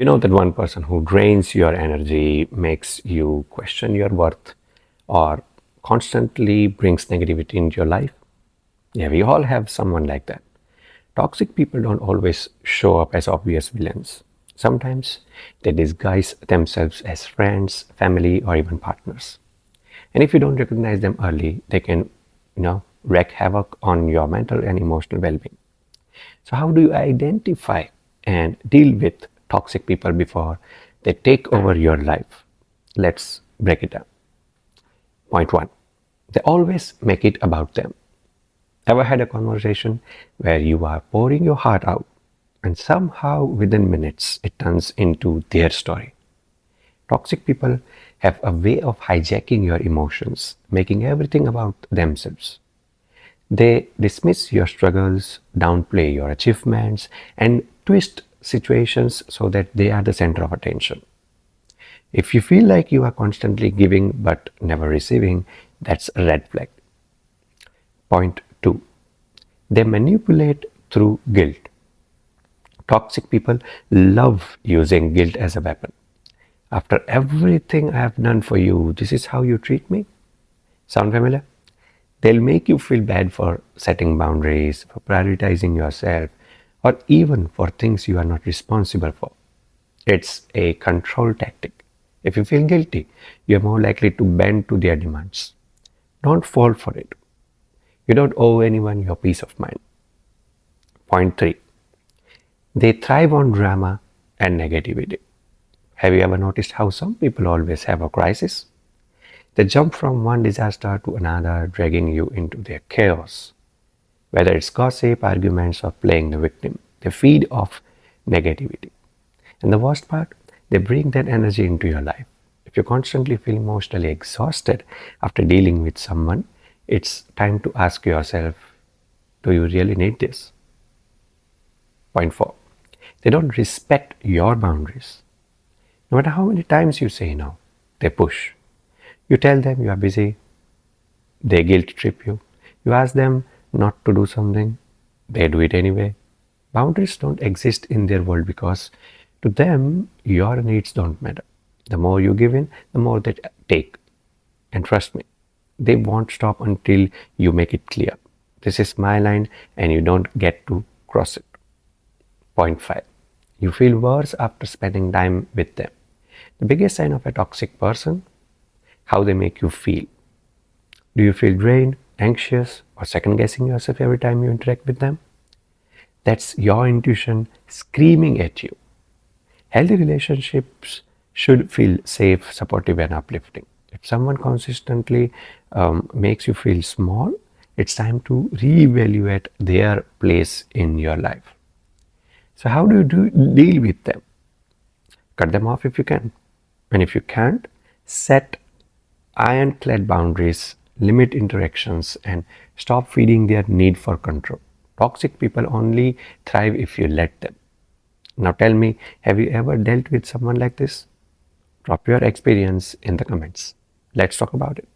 That one person who drains your energy, makes you question your worth, or constantly brings negativity into your life? Yeah, we all have someone like that. Toxic people don't always show up as obvious villains. Sometimes they disguise themselves as friends, family, or even partners. And if you don't recognize them early, they can, wreak havoc on your mental and emotional well-being. So how do you identify and deal with toxic people before they take over your life? Let's break it down. Point one, they always make it about them. Ever had a conversation where you are pouring your heart out and somehow within minutes it turns into their story? Toxic people have a way of hijacking your emotions, making everything about themselves. They dismiss your struggles, downplay your achievements, and twist situations so that they are the center of attention. If you feel like you are constantly giving but never receiving, that's a red flag. Point two, they manipulate through guilt. Toxic people love using guilt as a weapon. After everything I have done for you, this is how you treat me? Sound familiar? They'll make you feel bad for setting boundaries, for prioritizing yourself, or even for things you are not responsible for. It's a control tactic. If you feel guilty, you're more likely to bend to their demands. Don't fall for it. You don't owe anyone your peace of mind. Point three, they thrive on drama and negativity. Have you ever noticed how some people always have a crisis? They jump from one disaster to another, dragging you into their chaos. Whether it's gossip, arguments, or playing the victim, they feed off negativity. And the worst part, they bring that energy into your life. If you constantly feel emotionally exhausted after dealing with someone, it's time to ask yourself, do you really need this? Point four, they don't respect your boundaries. No matter how many times you say no, they push. You tell them you are busy, they guilt trip you. You ask them not to do something, they do it anyway. Boundaries don't exist in their world because to them, your needs don't matter. The more you give in, the more they take. And trust me, they won't stop until you make it clear. This is my line and you don't get to cross it. Point five, you feel worse after spending time with them. The biggest sign of a toxic person, how they make you feel. Do you feel drained, anxious, or second guessing yourself every time you interact with them? That's your intuition screaming at you. Healthy relationships should feel safe, supportive, and uplifting. If someone consistently makes you feel small, it's time to reevaluate their place in your life. So, how do you deal with them? Cut them off if you can. And if you can't, set ironclad boundaries, limit interactions, and stop feeding their need for control. Toxic people only thrive if you let them. Now tell me, have you ever dealt with someone like this? Drop your experience in the comments. Let's talk about it.